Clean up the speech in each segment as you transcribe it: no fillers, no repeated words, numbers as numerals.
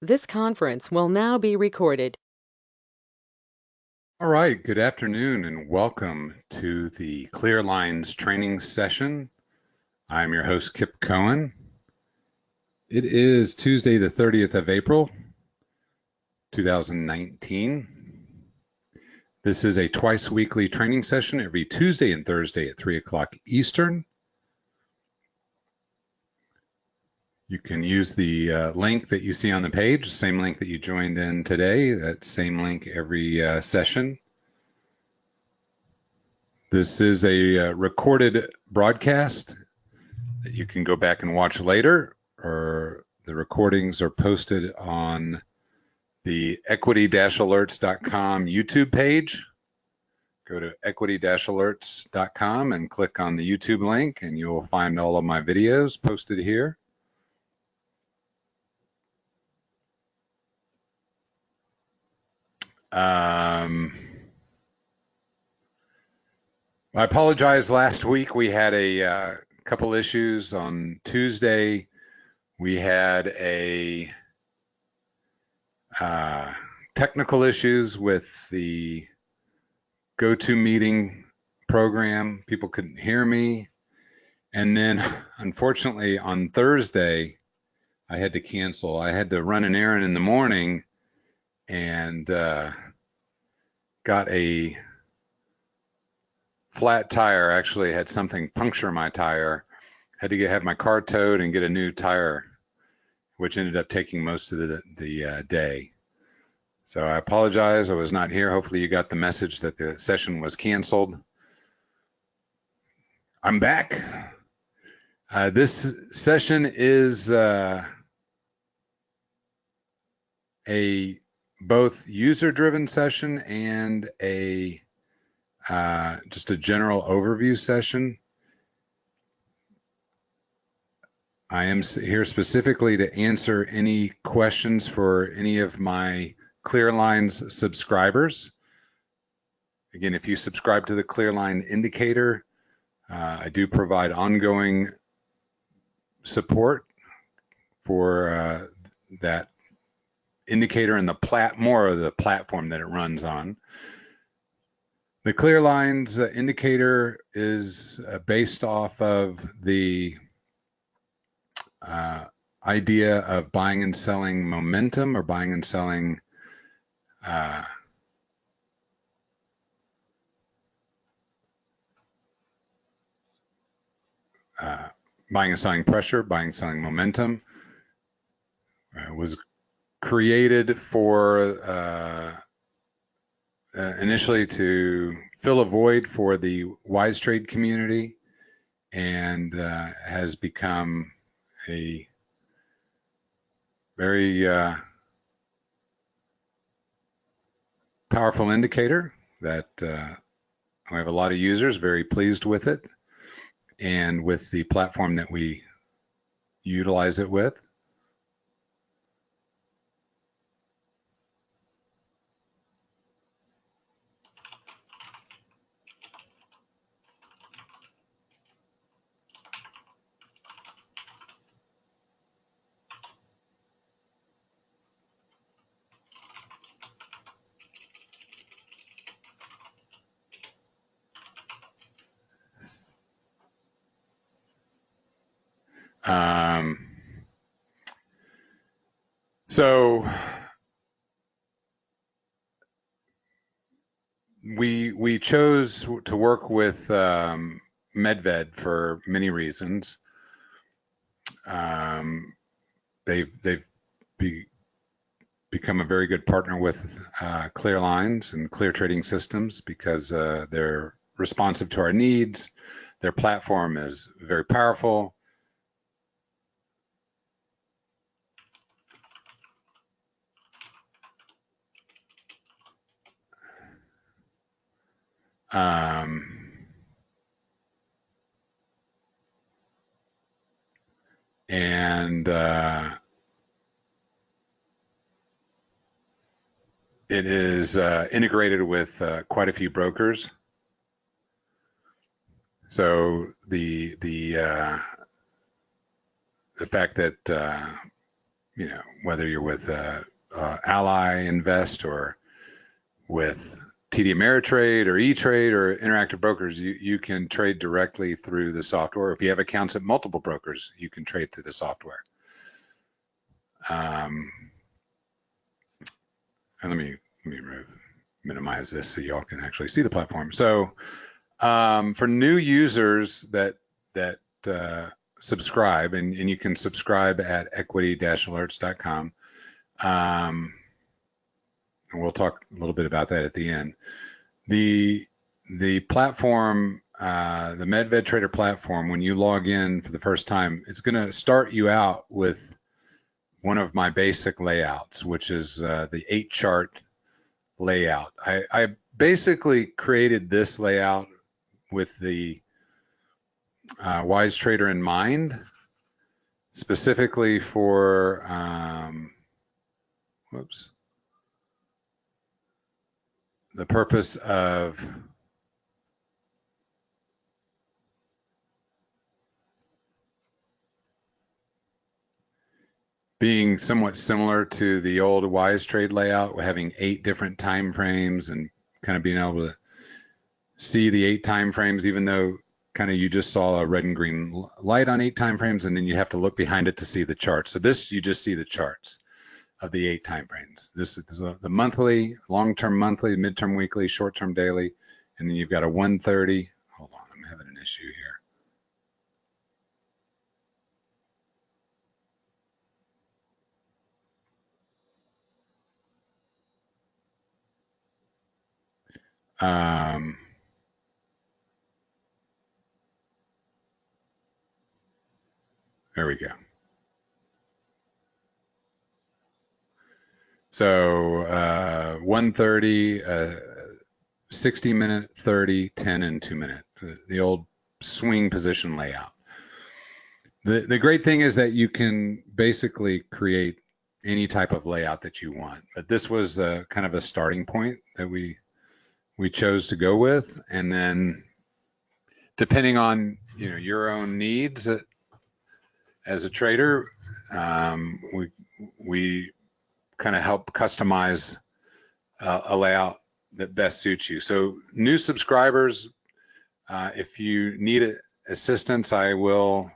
This conference will now be recorded. All right, good afternoon and welcome to the Clear Lines training session. I'm your host, Kipp Cohen. It is Tuesday, the 30th of April, 2019. This is a twice weekly training session every Tuesday and Thursday at 3 o'clock Eastern. You can use the link that you see on the page, same link that you joined in today, that same link every session. This is a recorded broadcast that you can go back and watch later, or the recordings are posted on the equity-alerts.com YouTube page. Go to equity-alerts.com and click on the YouTube link, and you'll find all of my videos posted here. I apologize. Last week we had a couple issues. On Tuesday, we had a technical issues with the GoToMeeting program. People couldn't hear me. And then, unfortunately, on Thursday, I had to cancel. I had to run an errand in the morning and got a flat tire. Actually, had something puncture my tire. Had to have my car towed and get a new tire, which ended up taking most of the day. So I apologize. I was not here. Hopefully you got the message that the session was canceled. I'm back. This session is a both user-driven session and a just a general overview session. I am here specifically to answer any questions for any of my Clear Lines subscribers. Again, if you subscribe to the Clear Line indicator, I do provide ongoing support for that indicator and more of the platform that it runs on. The Clear Lines indicator is based off of the idea of buying and selling momentum, or buying and selling buying and selling pressure, buying and selling momentum. Was created for initially to fill a void for the wise trade community, and has become a very powerful indicator that we have a lot of users very pleased with it and with the platform that we utilize it with. So we chose to work with Medved for many reasons. They've become a very good partner with Clear Lines and Clear Trading Systems because they're responsive to our needs. Their platform is very powerful. And it is integrated with quite a few brokers. So the fact that whether you're with Ally Invest or with TD Ameritrade or E-Trade or Interactive Brokers, you can trade directly through the software. If you have accounts at multiple brokers, you can trade through the software. And let me minimize this so y'all can actually see the platform. So for new users that subscribe, and you can subscribe at equity-alerts.com. And we'll talk a little bit about that at the end. The platform, the Medved Trader platform, when you log in for the first time, it's going to start you out with one of my basic layouts, which is the 8-chart layout. I basically created this layout with the Wise Trader in mind, specifically for the purpose of being somewhat similar to the old Wise Trade layout, having 8 different time frames and kind of being able to see the 8 time frames, even though kind of you just saw a red and green light on 8 time frames, and then you have to look behind it to see the charts. So this, you just see the charts of the 8 time frames. This is the monthly, long-term monthly, midterm weekly, short-term daily, and then you've got a 130. Hold on, I'm having an issue here. There we go. So 130, 60 minute, 30, 10, and 2 minute, the old swing position layout. The great thing is that you can basically create any type of layout that you want, but this was kind of a starting point that we chose to go with, and then depending on your own needs as a trader, we kind of help customize a layout that best suits you. So new subscribers, if you need assistance, I will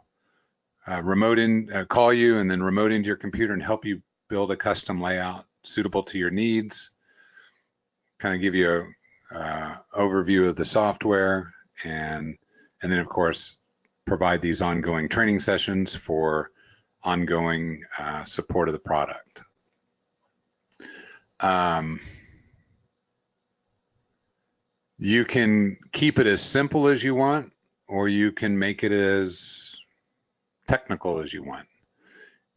call you and then remote into your computer and help you build a custom layout suitable to your needs, kind of give you a overview of the software, and then of course provide these ongoing training sessions for ongoing support of the product. You can keep it as simple as you want, or you can make it as technical as you want.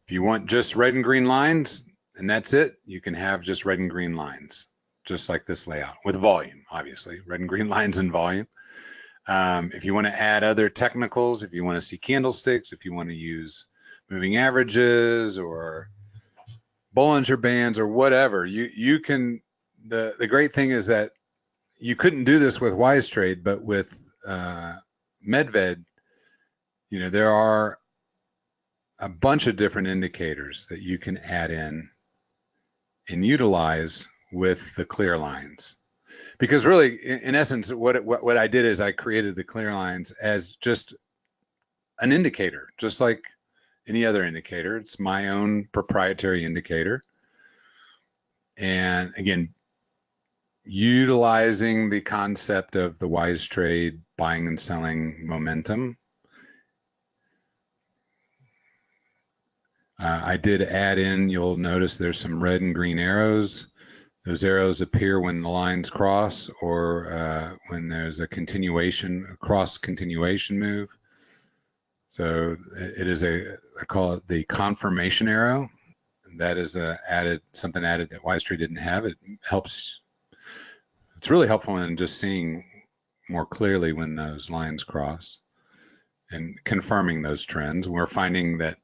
If you want just red and green lines and that's it, you can have just red and green lines, just like this layout, with volume, obviously, red and green lines and volume. If you want to add other technicals, if you want to see candlesticks, if you want to use moving averages or Bollinger Bands or whatever, you can. The great thing is that you couldn't do this with Wise Trade, but with Medved, there are a bunch of different indicators that you can add in and utilize with the clear lines. Because really, in essence, what I did is I created the clear lines as just an indicator, just like any other indicator. It's my own proprietary indicator. And again, utilizing the concept of the Wise Trade buying and selling momentum. I did add in, you'll notice there's some red and green arrows. Those arrows appear when the lines cross, or when there's a cross continuation move. So it is I call it the confirmation arrow. That is something added that Wise Trade didn't have. It helps. It's really helpful in just seeing more clearly when those lines cross and confirming those trends. We're finding that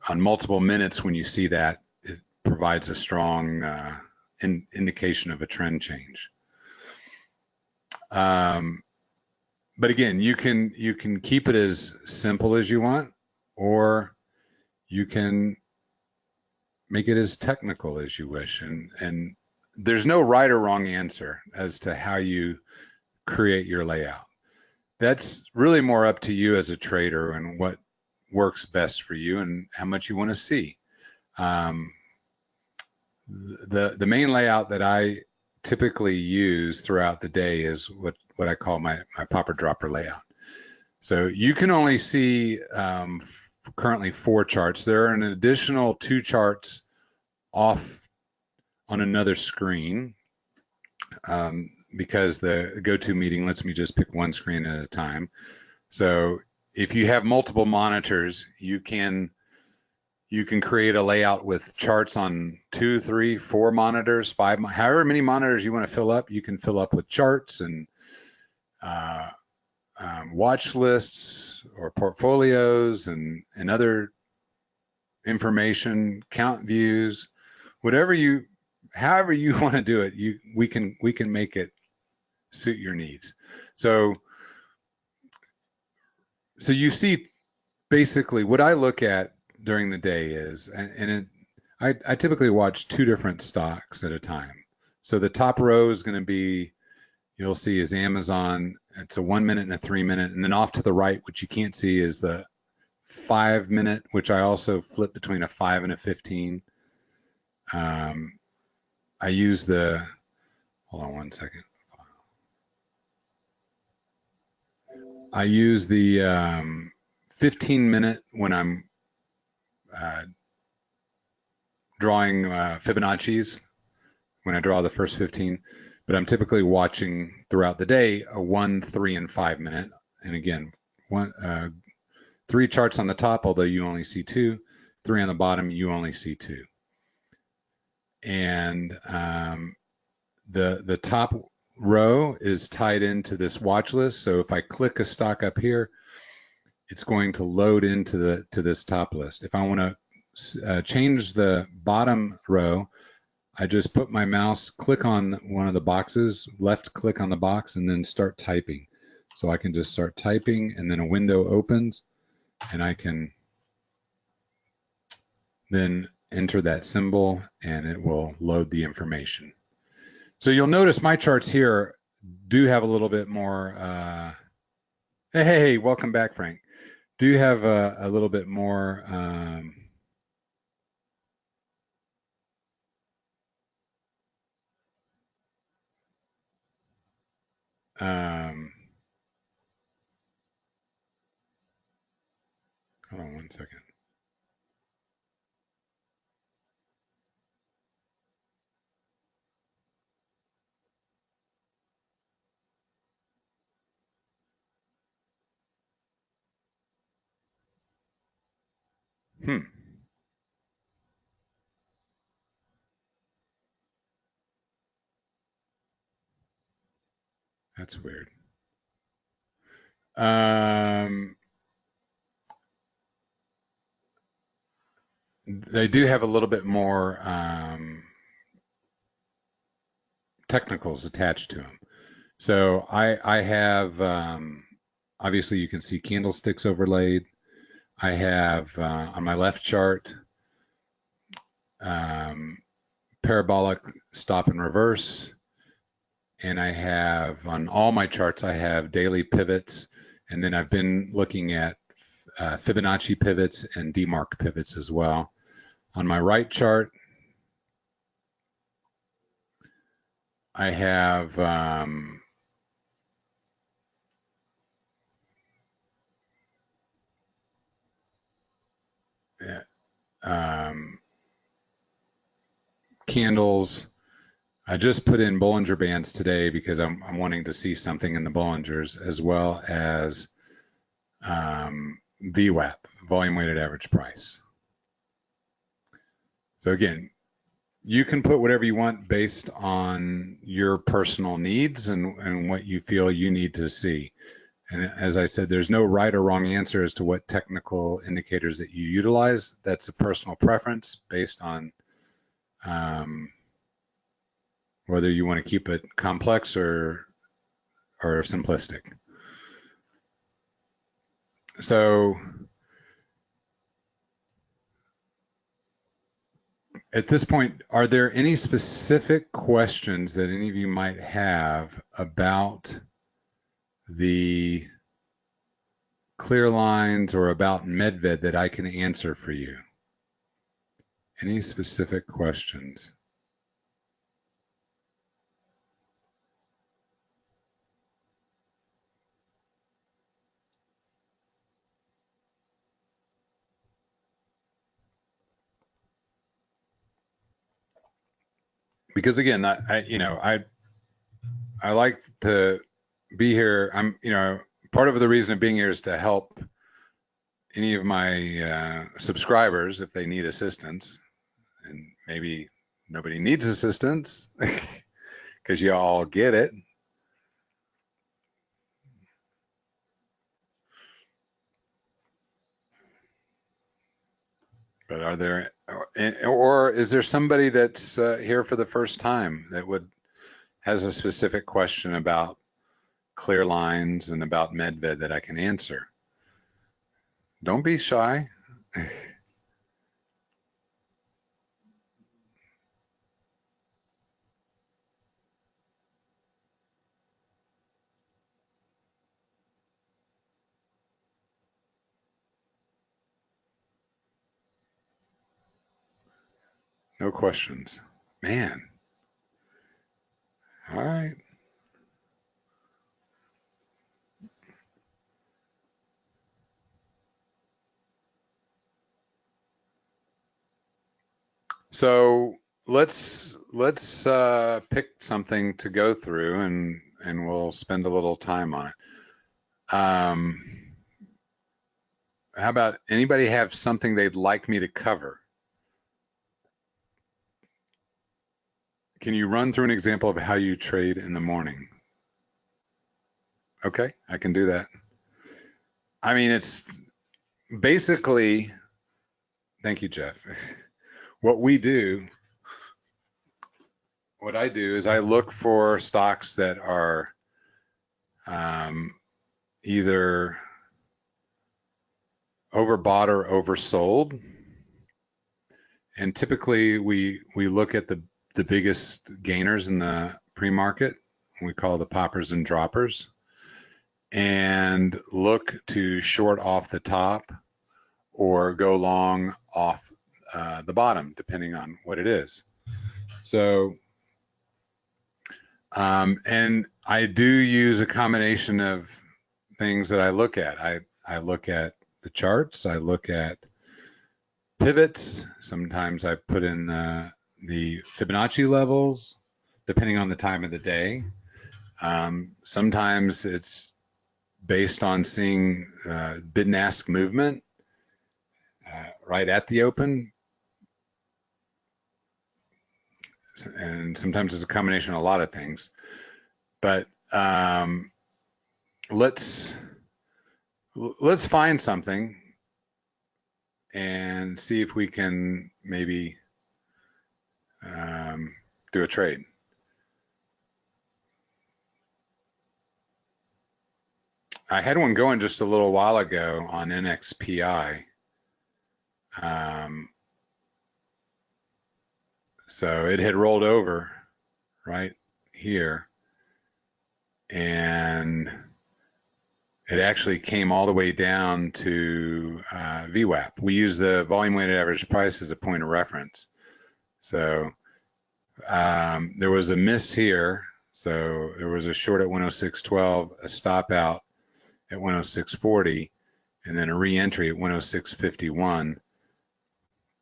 on multiple minutes, when you see that, it provides a strong indication of a trend change. But again, you can keep it as simple as you want, or you can make it as technical as you wish. And there's no right or wrong answer as to how you create your layout. That's really more up to you as a trader and what works best for you and how much you want to see. The main layout that I typically use throughout the day is what I call my popper dropper layout. So you can only see currently 4 charts. There are an additional 2 charts off on another screen because the GoToMeeting lets me just pick one screen at a time. So if you have multiple monitors, you can create a layout with charts on 2, 3, 4 monitors, 5, however many monitors you want to fill up. You can fill up with charts and watch lists or portfolios and other information, count views, however you want to do it. We can make it suit your needs. So you see basically what I look at during the day is, I typically watch 2 different stocks at a time. So the top row is going to be, you'll see, is Amazon. It's a 1 minute and a 3 minute, and then off to the right, which you can't see, is the 5 minute, which I also flip between a 5 and a 15. I use the, hold on one second. I use the 15 minute when I'm drawing Fibonacci's, when I draw the first 15, but I'm typically watching throughout the day a 1, 3, and 5 minute. And again, 3 charts on the top, although you only see 2, 3 on the bottom, you only see 2. And the top row is tied into this watch list. So if I click a stock up here, it's going to load into this top list. If I want to change the bottom row, I just put my mouse, click on one of the boxes, left click on the box, and then start typing. So I can just start typing, and then a window opens, and I can then enter that symbol, and it will load the information. So you'll notice my charts here do have a little bit more, hey, welcome back, Frank. Do have a little bit more hold on one second. That's weird. They do have a little bit more technicals attached to them. So I have, obviously you can see candlesticks overlaid. I have on my left chart, parabolic stop and reverse. And I have, on all my charts, I have daily pivots. And then I've been looking at Fibonacci pivots and DMARC pivots as well. On my right chart, I have candles. I just put in Bollinger Bands today because I'm wanting to see something in the Bollingers, as well as VWAP, volume weighted average price. So again, you can put whatever you want based on your personal needs and what you feel you need to see. And as I said, there's no right or wrong answer as to what technical indicators that you utilize. That's a personal preference based on whether you want to keep it complex or simplistic. So At this point, are there any specific questions that any of you might have about the Clear Lines or about Medved that I can answer for you? Any specific questions? Because again, I like to be here. Part of the reason of being here is to help any of my subscribers if they need assistance, and maybe nobody needs assistance because you all get it. But are there, or is there somebody that's here for the first time that has a specific question about Clear Lines and about Medved that I can answer? Don't be shy. No questions. Man. All right. So let's pick something to go through and we'll spend a little time on it. How about anybody have something they'd like me to cover? Can you run through an example of how you trade in the morning? Okay, I can do that. I mean, it's basically, thank you, Jeff. What I do is I look for stocks that are either overbought or oversold. And typically we look at the biggest gainers in the pre-market, we call the poppers and droppers, and look to short off the top or go long off the bottom, depending on what it is. So, and I do use a combination of things that I look at. I look at the charts, I look at pivots. Sometimes I put in the Fibonacci levels, depending on the time of the day. Sometimes it's based on seeing bid and ask movement right at the open. And sometimes it's a combination of a lot of things. But let's find something and see if we can maybe do a trade. I had one going just a little while ago on NXPI. So it had rolled over right here, and it actually came all the way down to VWAP. We use the volume weighted average price as a point of reference. So there was a miss here. So there was a short at 106.12, a stop out at 106.40, and then a re-entry at 106.51,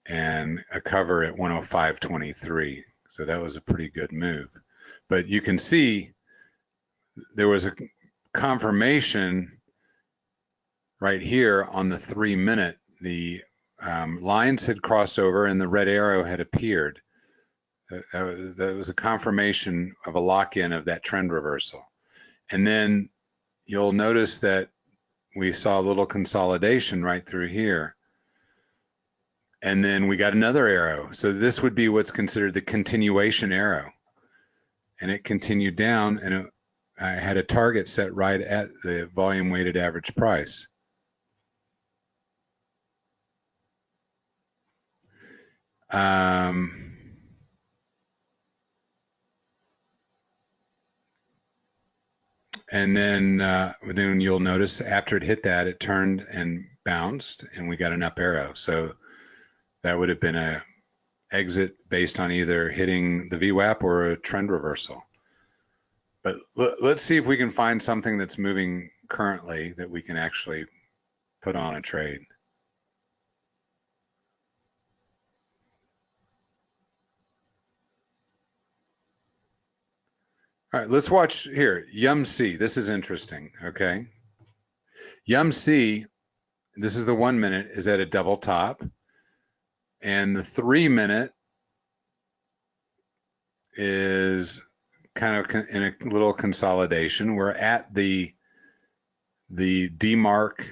and a cover at 105.23. So that was a pretty good move. But you can see there was a confirmation right here on the 3-minute. The lines had crossed over and the red arrow had appeared. That was a confirmation of a lock-in of that trend reversal. And then you'll notice that we saw a little consolidation right through here. And then we got another arrow. So this would be what's considered the continuation arrow. And it continued down, and I had a target set right at the volume weighted average price. And then you'll notice after it hit that, it turned and bounced, and we got an up arrow. So that would have been a exit based on either hitting the VWAP or a trend reversal. But let's see if we can find something that's moving currently that we can actually put on a trade. All right, let's watch here. YUMC, this is interesting, okay? YUMC, this is the 1 minute, is at a double top. And the 3 minute is kind of in a little consolidation. We're at the DMARC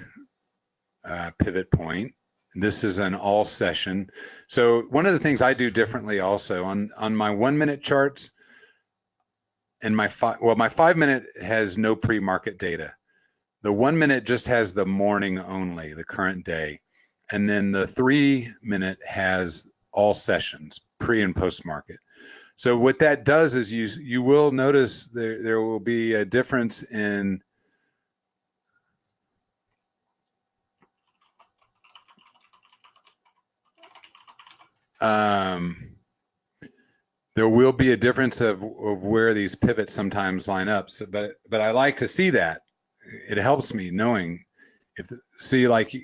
pivot point. This is an all session. So one of the things I do differently also on my 1 minute charts, and my 5 minute has no pre-market data. The 1 minute just has the morning only, the current day. And then the 3 minute has all sessions, pre and post market. So what that does is you will notice there will be a difference in there will be a difference of where these pivots sometimes line up. So, but I like to see that. It helps me knowing like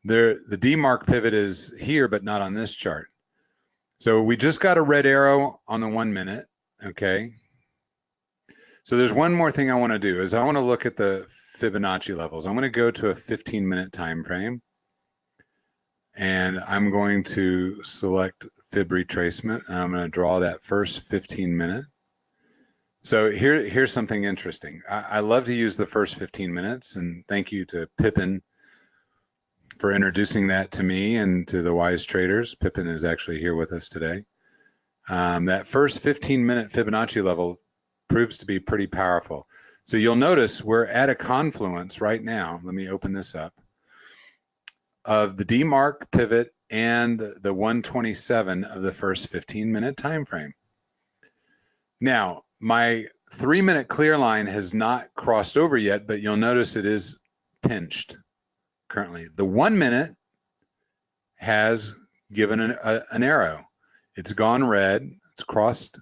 the DMARC pivot is here, but not on this chart. So we just got a red arrow on the 1 minute, okay? So there's one more thing I want to do is I want to look at the Fibonacci levels. I'm going to go to a 15-minute time frame, and I'm going to select fib retracement, and I'm going to draw that first 15-minute. So here's something interesting. I love to use the first 15 minutes, and thank you to Pippin for introducing that to me and to the wise traders. Pippin is actually here with us today. That first 15-minute Fibonacci level proves to be pretty powerful. So you'll notice we're at a confluence right now. Let me open this up. Of the DMARC pivot and the 127 of the first 15-minute time frame. Now, my 3 minute clear line has not crossed over yet, but you'll notice it is pinched currently. The 1 minute has given an arrow. It's gone red, it's crossed,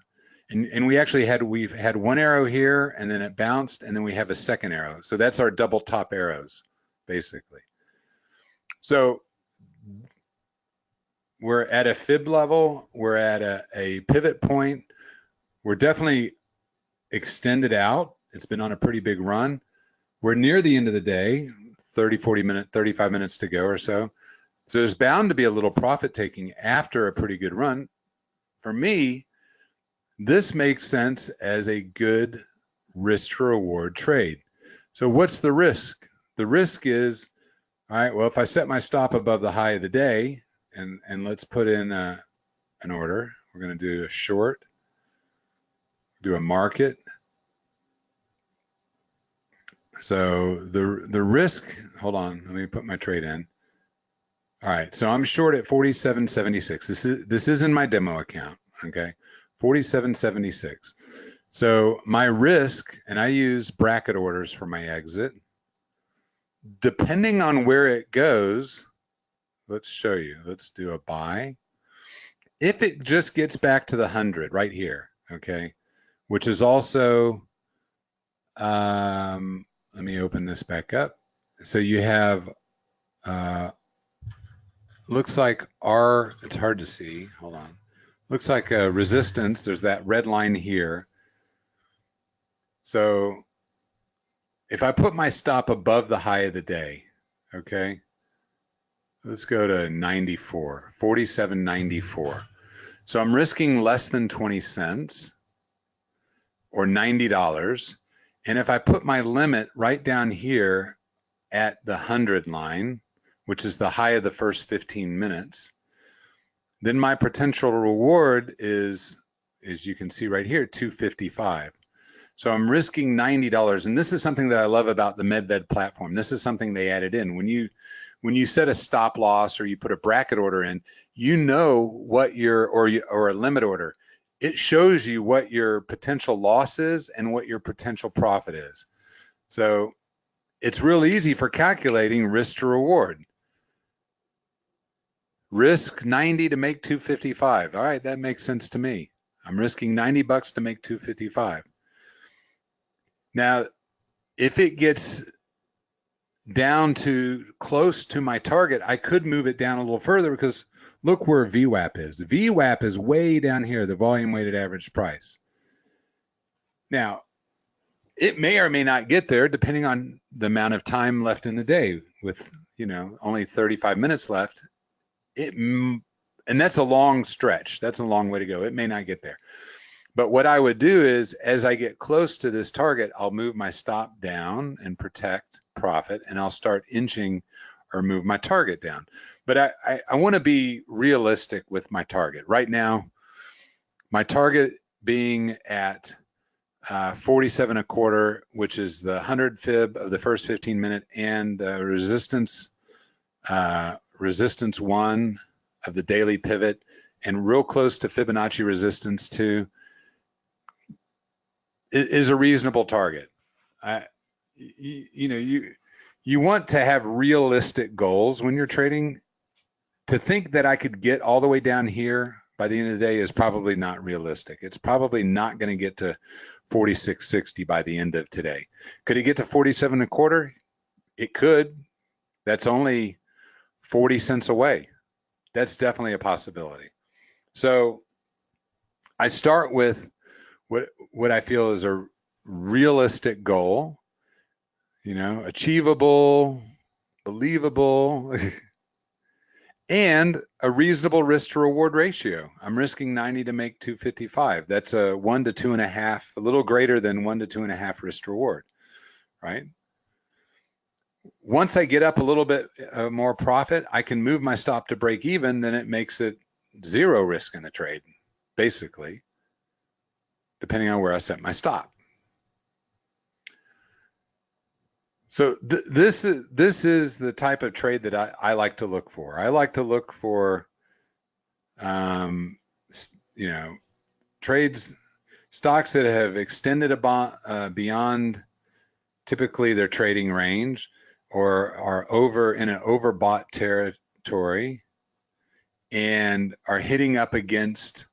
and we've had one arrow here, and then it bounced, and then we have a second arrow. So that's our double top arrows, basically. So we're at a fib level, we're at a pivot point, we're definitely extended out. It's been on a pretty big run. We're near the end of the day, 35 minutes to go or so. So there's bound to be a little profit taking after a pretty good run. For me, this makes sense as a good risk to reward trade. So what's the risk? The risk is, all right, well, if I set my stop above the high of the day, and let's put in an order, we're going to do a short, do a market. So the risk, hold on, let me put my trade in. All right, so I'm short at 47.76. This is in my demo account, okay? 47.76. So my risk, and I use bracket orders for my exit. Depending on where it goes, let's show you. Let's do a buy. If it just gets back to the 100 right here, okay, which is also, let me open this back up. So you have, looks like it's hard to see, hold on. Looks like a resistance, there's that red line here. So if I put my stop above the high of the day, okay, let's go to 94, 47.94. So I'm risking less than 20 cents or $90. And if I put my limit right down here at the 100 line, which is the high of the first 15 minutes, then my potential reward is, as you can see right here, 255. So I'm risking $90. And this is something that I love about the Medved platform. This is something they added in. When you set a stop loss or you put a bracket order in, you know what or a limit order, it shows you what your potential loss is and what your potential profit is. So it's real easy for calculating risk to reward. Risk 90 to make 255. All right, that makes sense to me. I'm risking 90 bucks to make 255. Now, if it gets down to close to my target, I could move it down a little further because look where VWAP is. VWAP is way down here, the volume weighted average price. Now, it may or may not get there depending on the amount of time left in the day. With, you know, only 35 minutes left, and that's a long stretch. That's a long way to go. It may not get there. But what I would do is, as I get close to this target, I'll move my stop down and protect profit, and I'll start inching or move my target down. But I want to be realistic with my target. Right now, my target being at 47 a quarter, which is the 100 fib of the first 15 minute, and resistance 1 of the daily pivot, and real close to Fibonacci resistance 2 is a reasonable target. You want to have realistic goals when you're trading. To think that I could get all the way down here by the end of the day is probably not realistic. It's probably not going to get to 46.60 by the end of today. Could it get to 47 a quarter? It could. That's only 40 cents away. That's definitely a possibility. So I start with what I feel is a realistic goal, you know, achievable, believable, and a reasonable risk to reward ratio. I'm risking 90 to make 255. That's a 1 to 2.5, a little greater than 1 to 2.5 risk to reward, right? Once I get up a little bit more profit, I can move my stop to break even, then it makes it 0 risk in the trade, basically, depending on where I set my stop. So this is the type of trade that I like to look for. I like to look for, trades, stocks that have extended beyond typically their trading range, or are over in an overbought territory and are hitting up against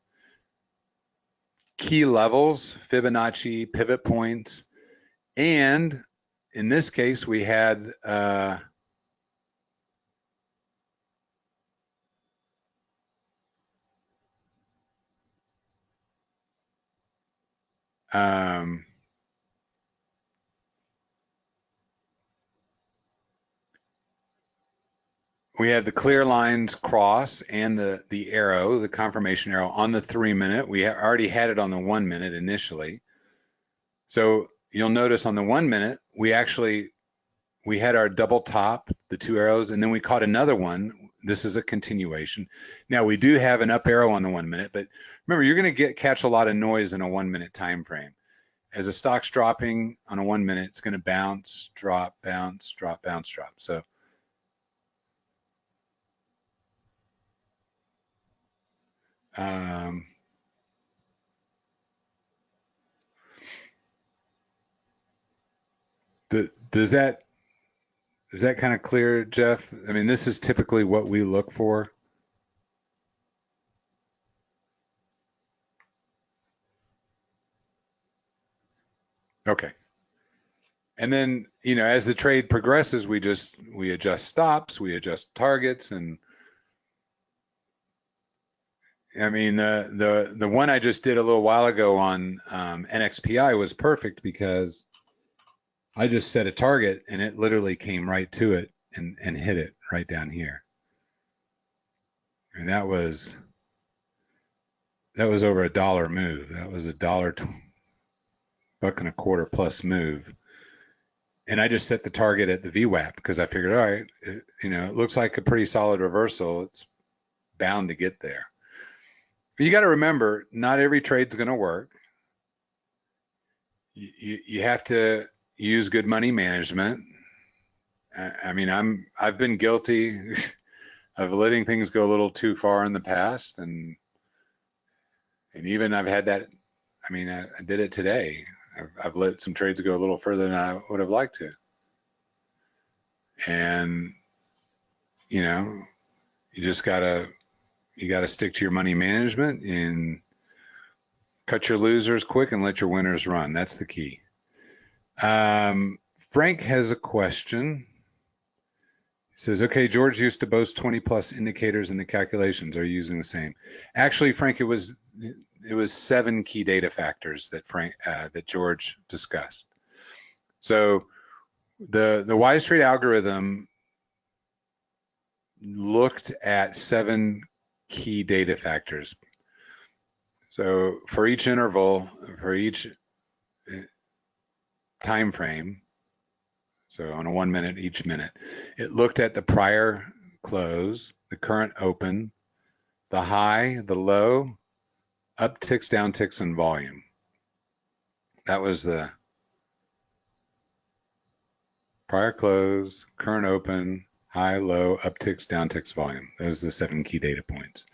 key levels, Fibonacci, pivot points, and in this case we had we had the clear lines cross and the arrow, the confirmation arrow on the 3 minute. We already had it on the 1 minute initially. So you'll notice on the 1 minute, we had our double top, the 2 arrows, and then we caught another one. This is a continuation. Now we do have an up arrow on the 1 minute, but remember, you're going to catch a lot of noise in a 1 minute time frame. As a stock's dropping on a 1 minute, it's going to bounce, drop, bounce, drop, bounce, drop. So does that kind of clear, Jeff? I mean, this is typically what we look for. Okay. And then, as the trade progresses, we adjust stops, we adjust targets, and I mean, the one I just did a little while ago on NXPI was perfect because I just set a target and it literally came right to it and hit it right down here. And that was over $1 move. That was $1.25 plus move. And I just set the target at the VWAP because I figured, all right, it looks like a pretty solid reversal. It's bound to get there. But you got to remember, not every trade's going to work. You have to use good money management. I mean, I've been guilty of letting things go a little too far in the past, and And even I've had that, I mean, I did it today. I've let some trades go a little further than I would have liked to. And, you know, you just gotta stick to your money management and cut your losers quick and let your winners run. That's the key. Frank has a question. He says, okay, George used to boast 20 plus indicators in the calculations. Are you using the same? Actually, Frank, it was 7 key data factors that George discussed. So the YStraight algorithm looked at 7 key data factors. So for each interval, for each time frame, so on a 1 minute, each minute, it looked at the prior close, the current open, the high, the low, upticks, downticks, and volume. That was the prior close, current open, high, low, upticks, downticks, volume. Those are the 7 key data points.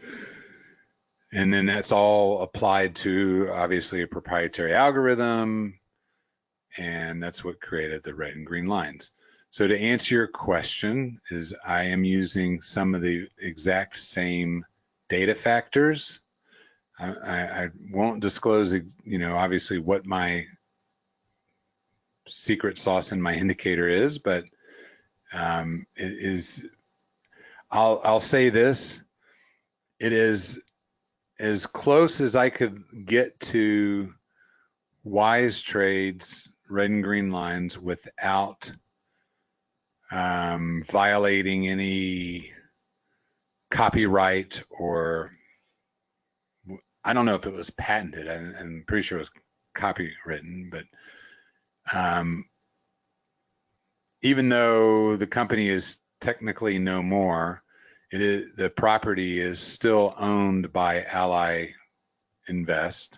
And then that's all applied to, obviously, a proprietary algorithm, and that's what created the red and green lines. So to answer your question, is I am using some of the exact same data factors. I won't disclose, obviously what my secret sauce in my indicator is, but it is, I'll say this, it is as close as I could get to YStraight's red and green lines without violating any copyright, or I don't know if it was patented. I'm pretty sure it was copywritten, but even though the company is technically no more, the property is still owned by Ally Bank,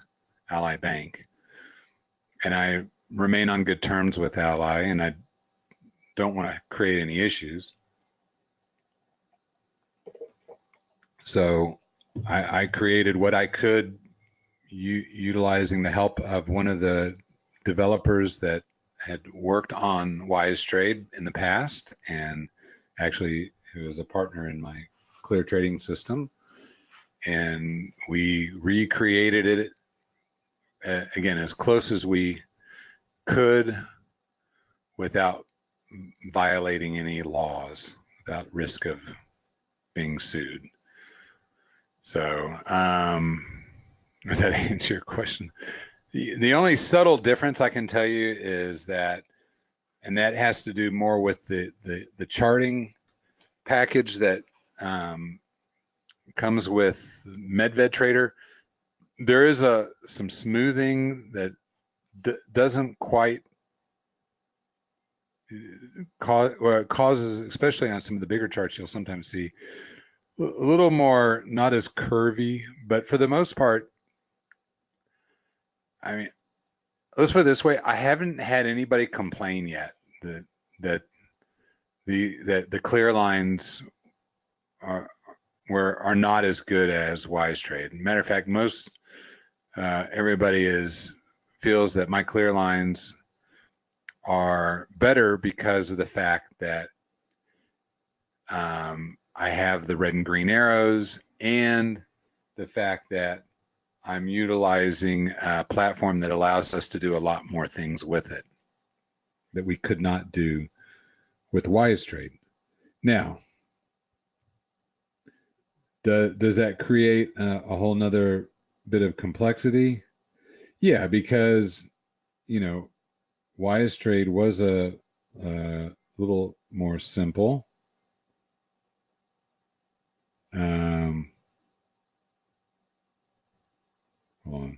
and I remain on good terms with Ally, and I don't want to create any issues. So I created what I could, utilizing the help of one of the developers that had worked on YStraight in the past, and actually who was a partner in my Clear trading system. And we recreated it again as close as we could without violating any laws, without risk of being sued. So does that answer your question? The only subtle difference I can tell you is that, and that has to do more with the charting package that comes with Medved Trader. There is some smoothing that doesn't quite causes, especially on some of the bigger charts, you'll sometimes see a little more, not as curvy, but for the most part, I mean, let's put it this way: I haven't had anybody complain yet that the clear lines are not as good as YStraight. Matter of fact, most everybody feels that my clear lines are better because of the fact that I have the red and green arrows, and the fact that I'm utilizing a platform that allows us to do a lot more things with it that we could not do with YStraight. Now, does that create a whole nother bit of complexity? Yeah, because, YStraight was a little more simple. Hold on.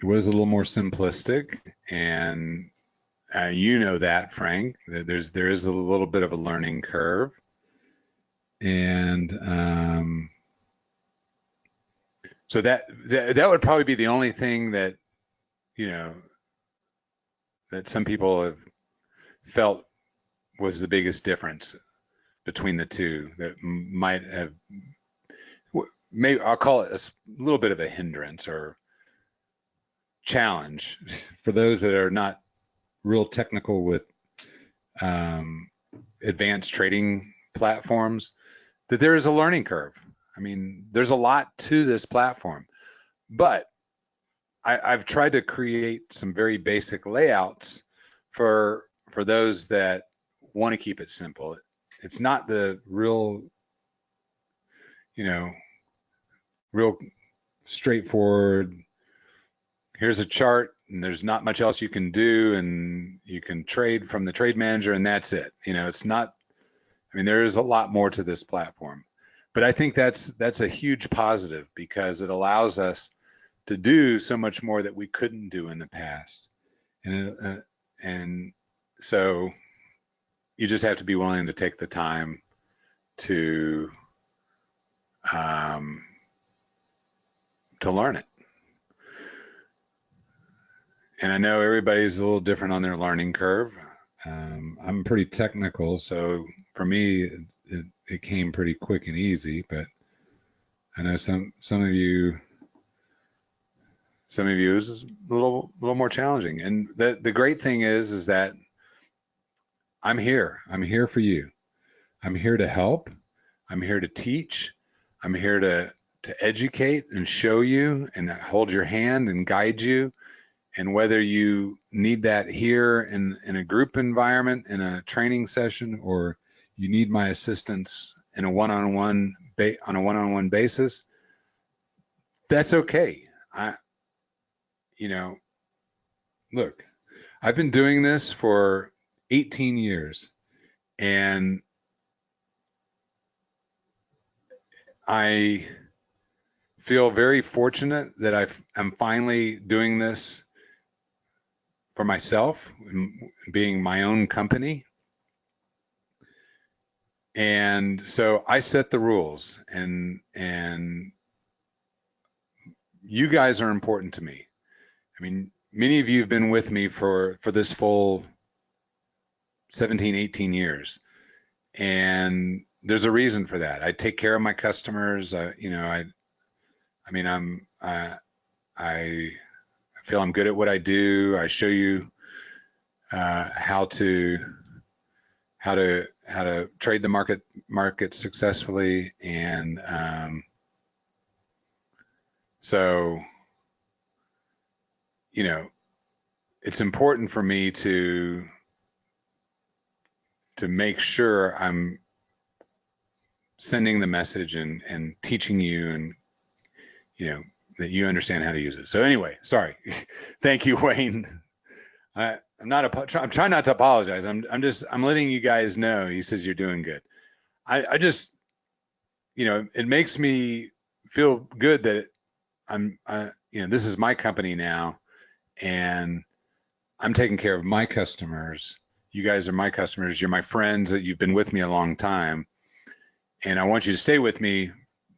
It was a little more simplistic, and you know that, Frank. There is a little bit of a learning curve, and so that would probably be the only thing that that some people have felt was the biggest difference between the two that might have, maybe I'll call it a little bit of a hindrance or challenge for those that are not real technical with advanced trading platforms, that there is a learning curve. I mean, there's a lot to this platform, but I've tried to create some very basic layouts for those that want to keep it simple. It's not the real, real straightforward. Here's a chart, and there's not much else you can do, and you can trade from the trade manager, and that's it. It's not. I mean, there is a lot more to this platform, but I think that's a huge positive because it allows us to do so much more that we couldn't do in the past, and so you just have to be willing to take the time to learn it. And I know everybody's a little different on their learning curve. I'm pretty technical, so for me, it came pretty quick and easy. But I know some of you is a little more challenging. And the great thing is that I'm here. I'm here for you. I'm here to help. I'm here to teach. I'm here to educate and show you and hold your hand and guide you. And whether you need that here in a group environment, in a training session, or you need my assistance in a one-on-one basis, that's okay. Look, I've been doing this for 18 years, and I feel very fortunate that I'm finally doing this for myself, being my own company. And so I set the rules, and you guys are important to me. I mean, many of you have been with me for this full 17, 18 years. And there's a reason for that. I take care of my customers. I feel I'm good at what I do. I show you how to trade the market successfully, and so it's important for me to make sure I'm sending the message and teaching you, and that you understand how to use it. So anyway, sorry. Thank you, Wayne. I'm trying not to apologize. I'm letting you guys know. He says you're doing good. I just, it makes me feel good that this is my company now, and I'm taking care of my customers. You guys are my customers. You're my friends. You've been with me a long time, and I want you to stay with me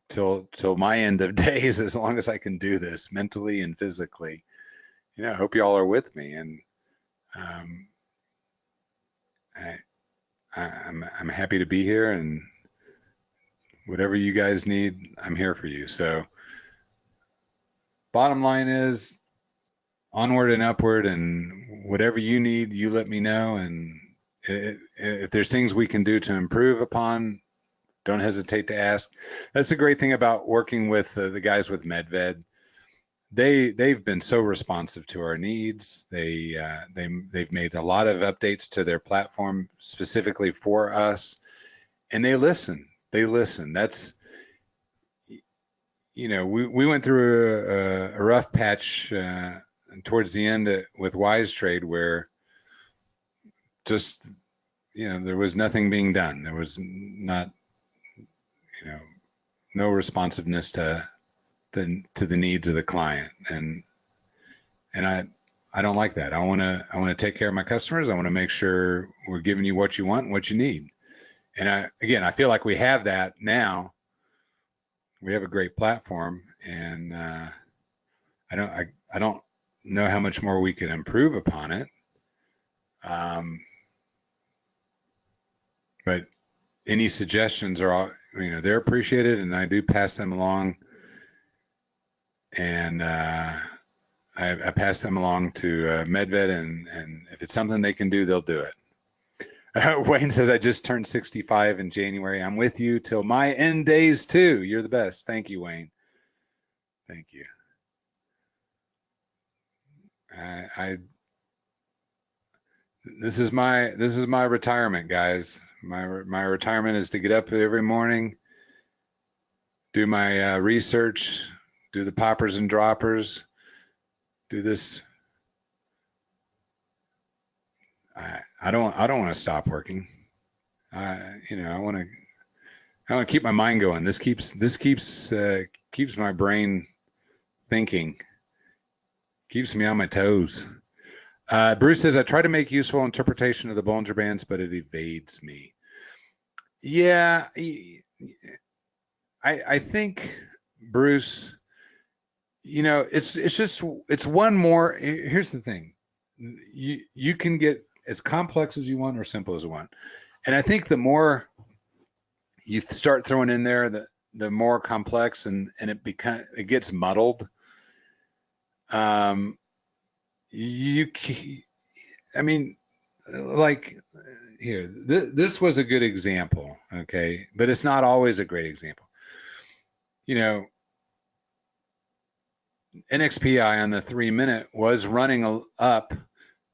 till my end of days, as long as I can do this mentally and physically. I hope you all are with me, and I'm happy to be here, and whatever you guys need, I'm here for you. So bottom line is onward and upward, and whatever you need, you let me know. And if there's things we can do to improve upon, don't hesitate to ask. That's the great thing about working with the guys with Medved. They've been so responsive to our needs. They've made a lot of updates to their platform specifically for us, and they listen. That's, we went through a rough patch towards the end with Wise Trade, where just there was nothing being done. There was not no responsiveness to the needs of the client, and I don't like that. I want to take care of my customers. I want to make sure we're giving you what you want and what you need. And I feel like we have that now. We have a great platform, and I don't know how much more we can improve upon it. But any suggestions are all, they're appreciated, and I do pass them along. And I pass them along to Medved, and if it's something they can do, they'll do it. Wayne says, I just turned 65 in January. I'm with you till my end days too. You're the best. Thank you, Wayne. Thank you. This is my retirement, guys. My retirement is to get up every morning, do my research, do the poppers and droppers, do this. I don't want to stop working. I want to keep my mind going. This keeps my brain thinking, keeps me on my toes. Bruce says, I try to make useful interpretation of the Bollinger Bands, but it evades me. Yeah, I think, Bruce, it's one more. Here's the thing. You can get as complex as you want or simple as you want. And I think the more you start throwing in there, the more complex and it gets muddled. I mean, like here, this was a good example, okay, but it's not always a great example. NXPI on the 3-minute was running up.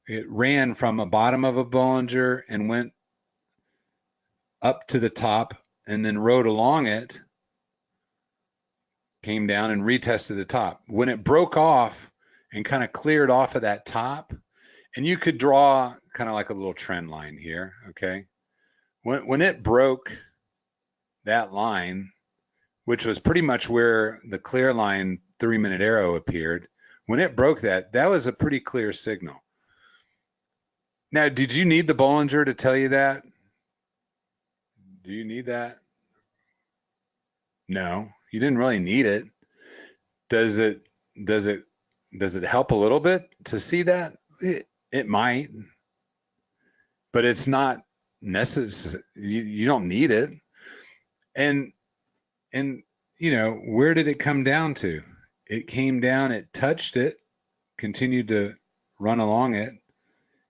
It ran from the bottom of a Bollinger and went up to the top and then rode along it, came down and retested the top. When it broke off and kind of cleared off of that top, and you could draw kind of like a little trend line here, okay? When it broke that line, which was pretty much where the clear line 3-minute arrow appeared, when it broke that was a pretty clear signal. Now, did you need the Bollinger to tell you that? Do you need that? No, you didn't really need it. Does it help a little bit to see that? It might, but it's not necessary. You don't need it. And where did it come down to? It came down, it touched it, continued to run along it,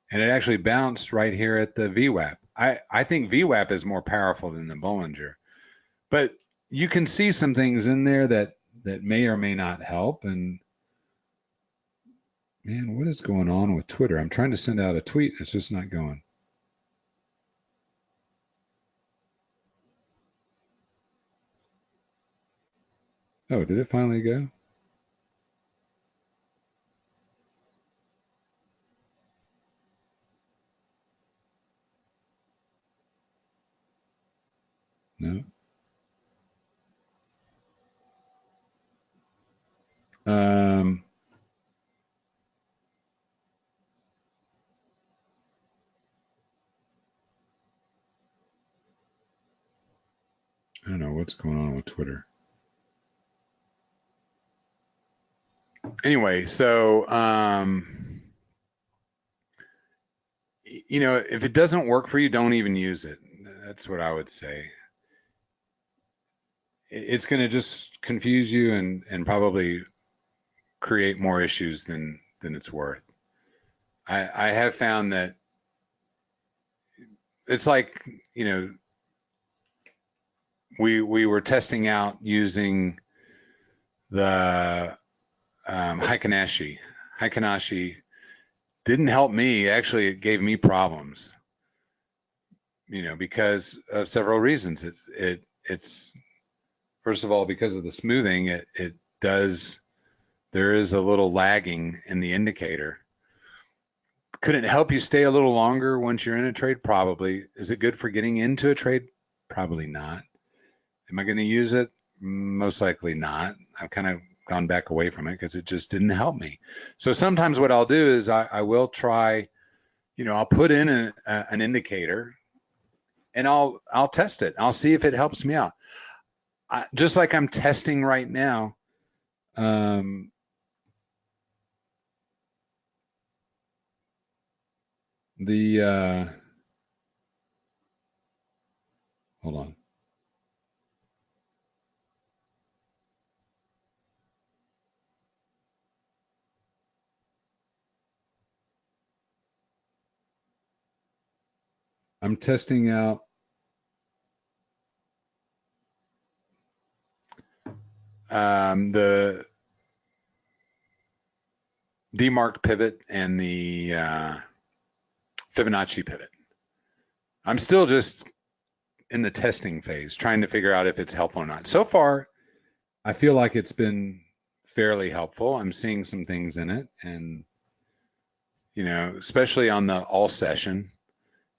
and it actually bounced right here at the VWAP. I think VWAP is more powerful than the Bollinger, but you can see some things in there that may or may not help. And man, what is going on with Twitter? I'm trying to send out a tweet. It's just not going. Oh, did it finally go? No. I don't know what's going on with Twitter. Anyway, so if it doesn't work for you, don't even use it. That's what I would say. It's going to just confuse you and probably create more issues than it's worth. I have found that it's like, we were testing out using the Heikin-Ashi. Heikin-Ashi didn't help me. Actually, it gave me problems, because of several reasons. It's first of all, because of the smoothing, there is a little lagging in the indicator. Could it help you stay a little longer once you're in a trade? Probably. Is it good for getting into a trade? Probably not. Am I going to use it? Most likely not. I've kind of gone back away from it because it just didn't help me. So sometimes what I'll do is I will try, I'll put in an indicator and I'll test it. I'll see if it helps me out. Just like I'm testing right now. Hold on. I'm testing out the demarked pivot and the Fibonacci pivot. I'm still just in the testing phase, trying to figure out if it's helpful or not. So far, I feel like it's been fairly helpful. I'm seeing some things in it, and especially on the all session,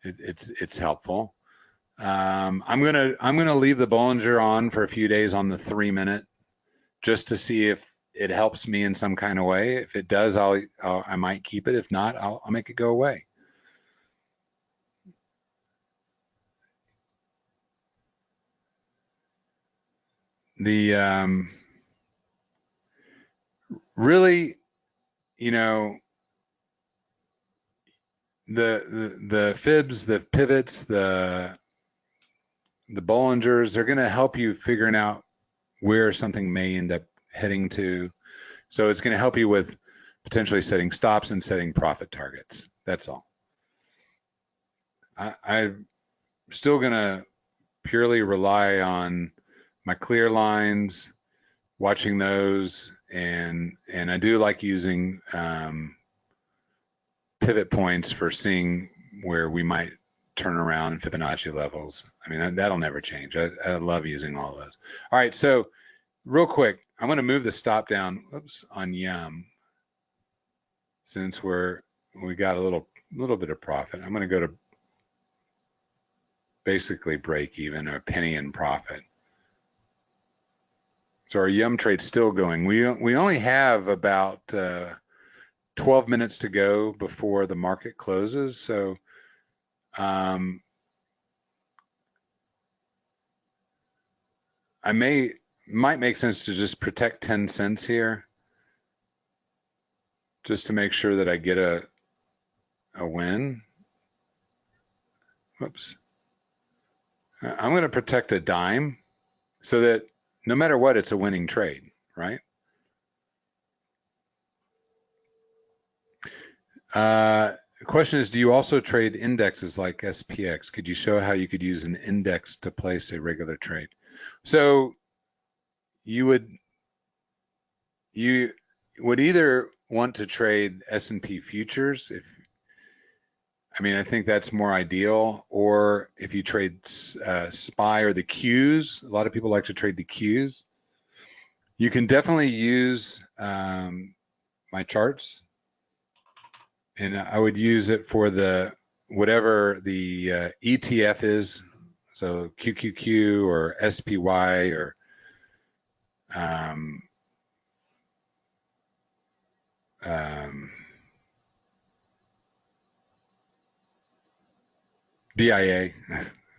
it's helpful. I'm gonna leave the Bollinger on for a few days on the 3-minute, just to see if it helps me in some kind of way. If it does, I might keep it. If not, I'll make it go away. The really, the fibs, the pivots, the Bollingers, they're going to help you figuring out where something may end up heading to. So it's going to help you with potentially setting stops and setting profit targets. That's all. I'm still going to purely rely on my clear lines, watching those, and I do like using pivot points for seeing where we might turn around in Fibonacci levels. I mean, that'll never change. I love using all of those. All right, so real quick, I'm going to move the stop down on YUM since we got a little bit of profit. I'm going to go to basically break even, or a penny in profit. So our YUM trade's still going. We only have about 12 minutes to go before the market closes. So might make sense to just protect 10 cents here, just to make sure that I get a win. Whoops. I'm going to protect a dime so that no matter what, it's a winning trade, right? The question is, do you also trade indexes like SPX? Could you show how you could use an index to place a regular trade? So you would either want to trade S&P futures, I think that's more ideal, or if you trade SPY or the Qs, a lot of people like to trade the Qs. You can definitely use my charts, and I would use it for whatever the ETF is, so QQQ or SPY or DIA.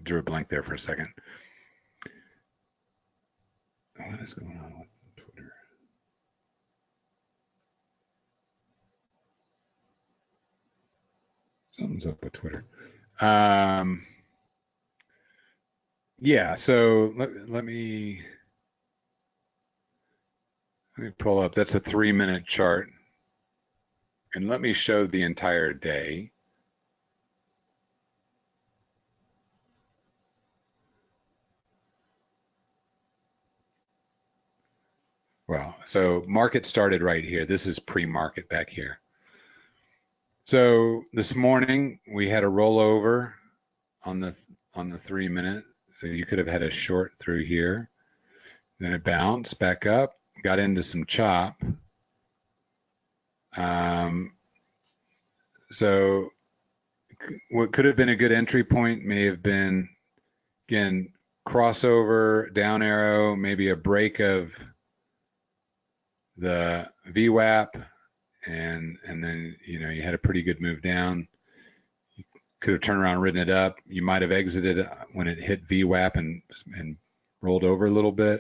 Drew a blank there for a second. What is going on with Twitter? Something's up with Twitter. Yeah, so let me pull up. That's a 3-minute chart. And let me show the entire day. Well, so market started right here. This is pre-market back here. So this morning we had a rollover on the 3-minute. So you could have had a short through here. Then it bounced back up, got into some chop. So what could have been a good entry point may have been, again, crossover, down arrow, maybe a break of the VWAP, and then you had a pretty good move down. You could have turned around and ridden it up. You might have exited when it hit VWAP and rolled over a little bit,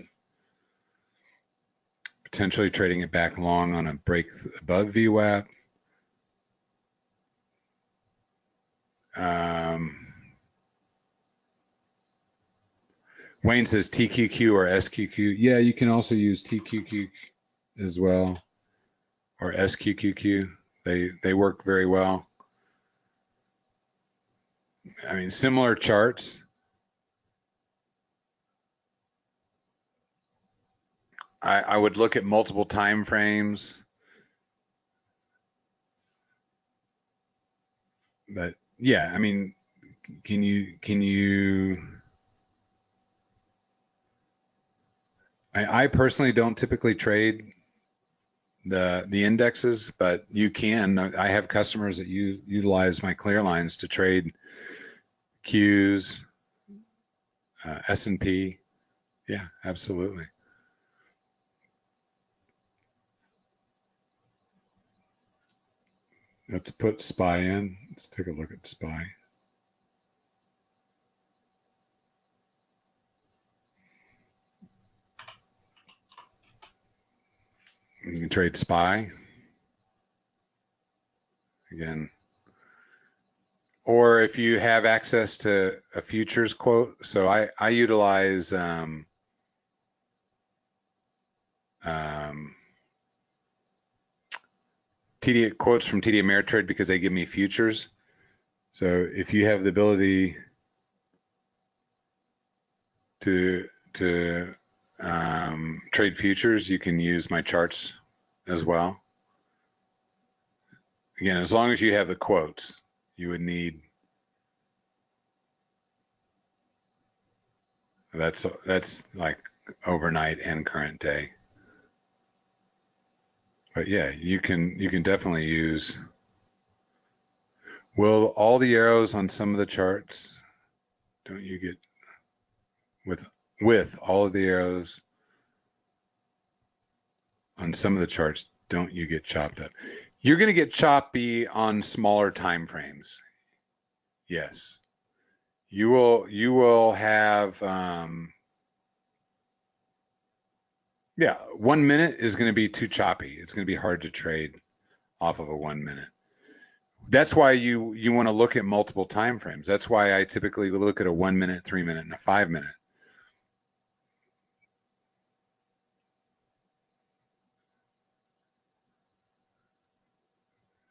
potentially trading it back long on a break above VWAP. Wayne says TQQ or SQQ. Yeah, you can also use TQQ as well, or SQQQ. They work very well. I mean, similar charts. I would look at multiple time frames, but yeah, I mean, can you? I personally don't typically trade the indexes, but you can. I have customers that utilize my clear lines to trade Qs, S&P. Yeah, absolutely. Let's put SPY in. Let's take a look at SPY. You can trade SPY again. Or if you have access to a futures quote, so I utilize TD quotes from TD Ameritrade because they give me futures. So if you have the ability to trade futures, you can use my charts as well. Again, as long as you have the quotes, you would need. That's like overnight and current day. But yeah, you can definitely use. Will all the arrows on some of the charts, don't you get with all of the arrows on some of the charts, don't you get chopped up? You're going to get choppy on smaller time frames. Yes. You will have yeah, 1 minute is going to be too choppy. It's going to be hard to trade off of a 1 minute. That's why you want to look at multiple time frames. That's why I typically look at a 1 minute, 3 minute, and a 5 minute.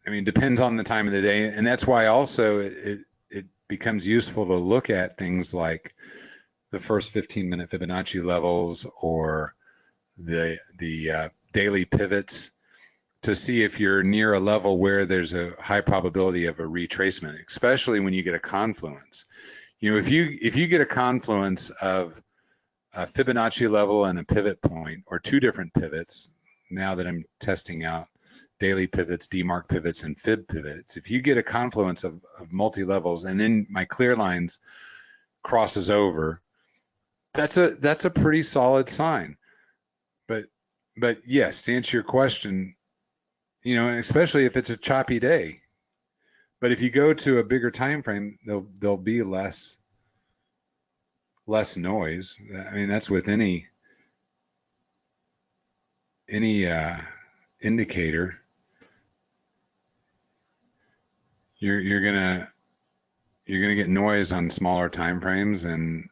I mean, depends on the time of the day, and that's why also it becomes useful to look at things like the first 15-minute Fibonacci levels or the daily pivots to see if you're near a level where there's a high probability of a retracement, especially when you get a confluence. You know, if you get a confluence of a Fibonacci level and a pivot point, or two different pivots, now that I'm testing out daily pivots, DMARC pivots, and Fib pivots, if you get a confluence of multi-levels and then my clear lines crosses over, that's a pretty solid sign. But yes, to answer your question, you know, especially if it's a choppy day. But if you go to a bigger time frame, there'll be less noise. I mean, that's with any indicator. You're gonna get noise on smaller time frames, and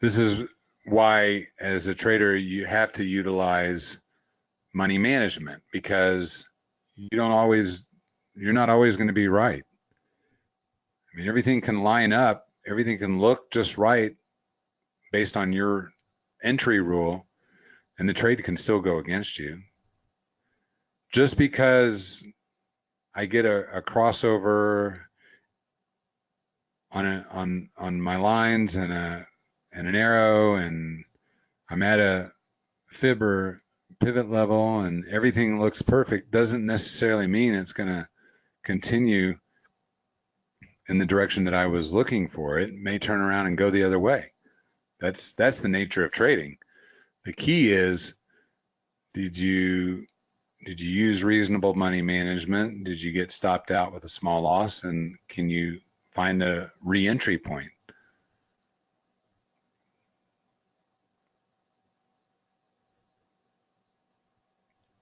this is why, as a trader, you have to utilize money management, because you're not always going to be right. I mean, everything can line up, everything can look just right based on your entry rule, and the trade can still go against you. Just because I get a crossover on my lines and an arrow, and I'm at a fib or pivot level and everything looks perfect, doesn't necessarily mean it's going to continue in the direction that I was looking for. It may turn around and go the other way. That's the nature of trading. The key is, did you use reasonable money management? Did you get stopped out with a small loss? And can you find a re-entry point?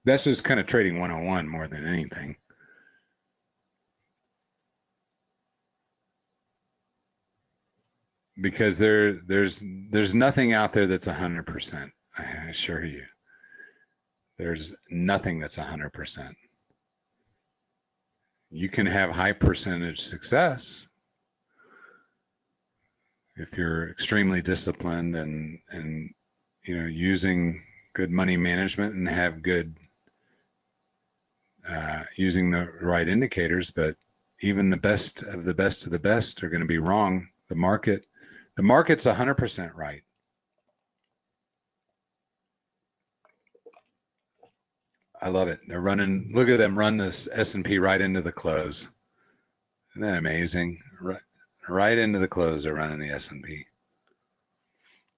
That's just kind of trading 101 more than anything. because there's nothing out there that's 100%. I assure you, there's nothing that's 100%. You can have high percentage success if you're extremely disciplined and using good money management and have good using the right indicators. But even the best of the best of the best are going to be wrong. The market's 100% right. I love it. They're running. Look at them run this S&P right into the close. Isn't that amazing? Right into the close, they're running the S&P.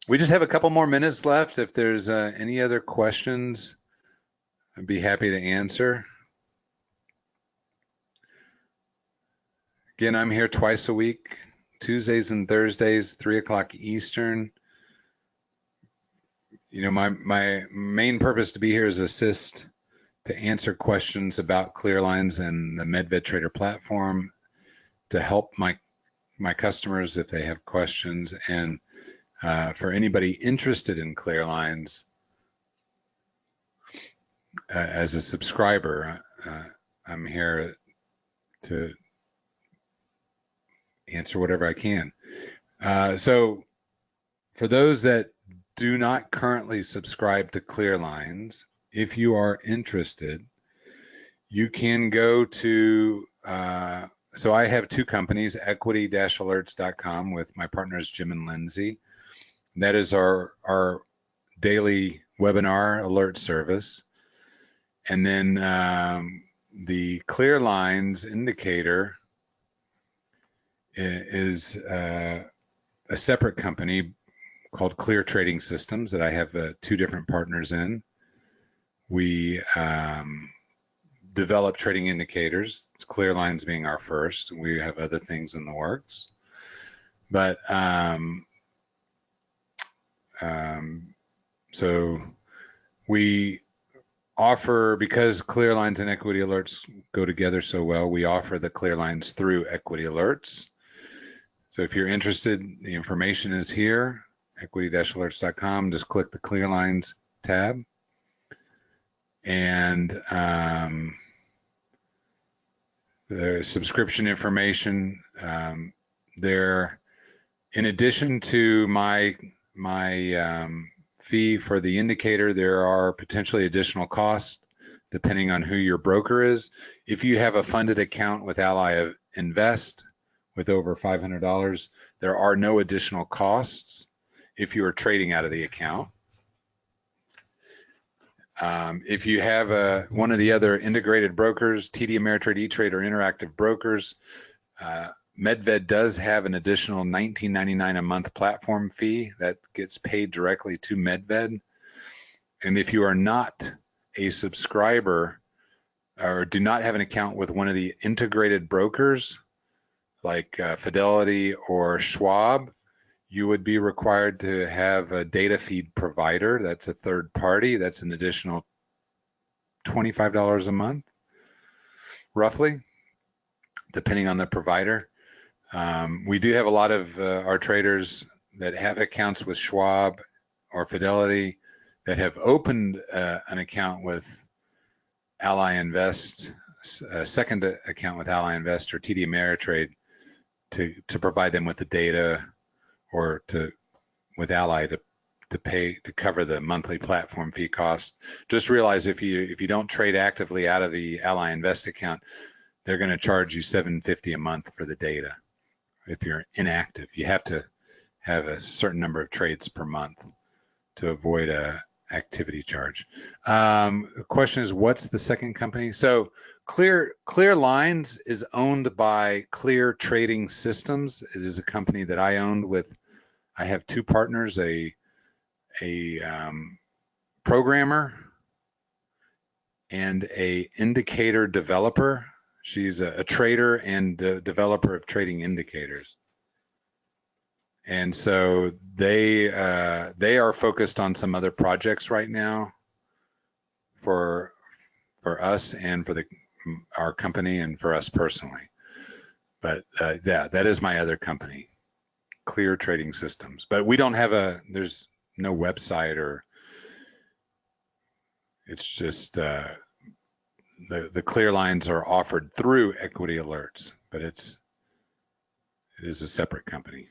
We just have a couple more minutes left. If there's any other questions, I'd be happy to answer. Again, I'm here twice a week, Tuesdays and Thursdays, 3 o'clock Eastern. My main purpose to be here is assist to answer questions about Clear Lines and the Medved Trader platform, to help my customers if they have questions, and for anybody interested in Clear Lines as a subscriber, I'm here to answer whatever I can. So for those that do not currently subscribe to Clear Lines, if you are interested, you can go to, so I have two companies, equity-alerts.com with my partners, Jim and Lindsay. That is our daily webinar alert service. And then the Clear Lines indicator is a separate company called Clear Trading Systems that I have two different partners in. We develop trading indicators, Clear Lines being our first. We have other things in the works. But so we offer, because Clear Lines and Equity Alerts go together so well, we offer the Clear Lines through Equity Alerts. So if you're interested, the information is here, equity-alerts.com. Just click the Clear Lines tab. And the subscription information there, in addition to my fee for the indicator, there are potentially additional costs depending on who your broker is. If you have a funded account with Ally Invest with over $500, there are no additional costs if you are trading out of the account. If you have one of the other integrated brokers, TD Ameritrade, E-Trade, or Interactive Brokers, Medved does have an additional $19.99 a month platform fee that gets paid directly to Medved. And if you are not a subscriber or do not have an account with one of the integrated brokers like Fidelity or Schwab, you would be required to have a data feed provider. That's a third party. That's an additional $25 a month, roughly, depending on the provider. We do have a lot of our traders that have accounts with Schwab or Fidelity that have opened an account with Ally Invest, a second account with Ally Invest or TD Ameritrade to provide them with the data, or with Ally to pay to cover the monthly platform fee cost. Just realize if you don't trade actively out of the Ally Invest account, they're going to charge you $7.50 a month for the data. If you're inactive, you have to have a certain number of trades per month to avoid a activity charge. The question is, what's the second company? So Clear Lines is owned by Clear Trading Systems. It is a company that I owned with. I have two partners, a programmer and a indicator developer. She's a trader and a developer of trading indicators. And so they are focused on some other projects right now for us and for our company and for us personally. But yeah, that is my other company. Clear Trading Systems. But we don't have there's no website, or it's just the Clear Lines are offered through Equity Alerts, but it is a separate company.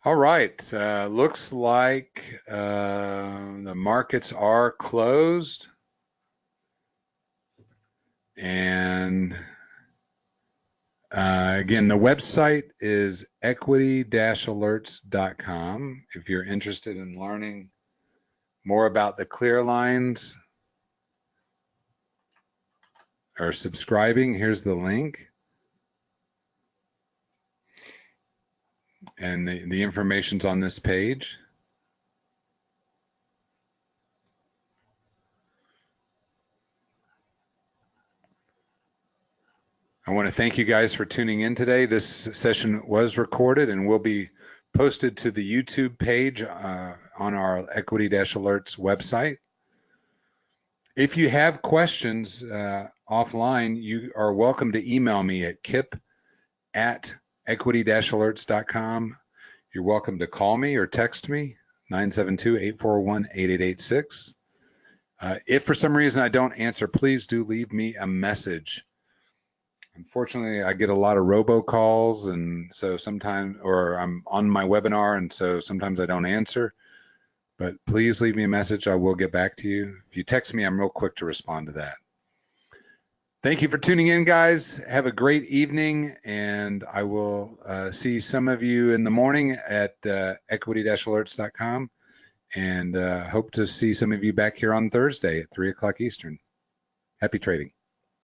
All right, looks like the markets are closed, and again, the website is equity-alerts.com. If you're interested in learning more about the Clear Lines or subscribing, here's the link. And the information's on this page. I want to thank you guys for tuning in today. This session was recorded and will be posted to the YouTube page on our Equity-Alerts website. If you have questions offline, you are welcome to email me at kip@equity-alerts.com. You're welcome to call me or text me, 972-841-8886. If for some reason I don't answer, please do leave me a message. Unfortunately, I get a lot of robocalls, and so sometimes, or I'm on my webinar, and so sometimes I don't answer. But please leave me a message. I will get back to you. If you text me, I'm real quick to respond to that. Thank you for tuning in, guys. Have a great evening, and I will see some of you in the morning at equity-alerts.com, and hope to see some of you back here on Thursday at 3 o'clock Eastern. Happy trading.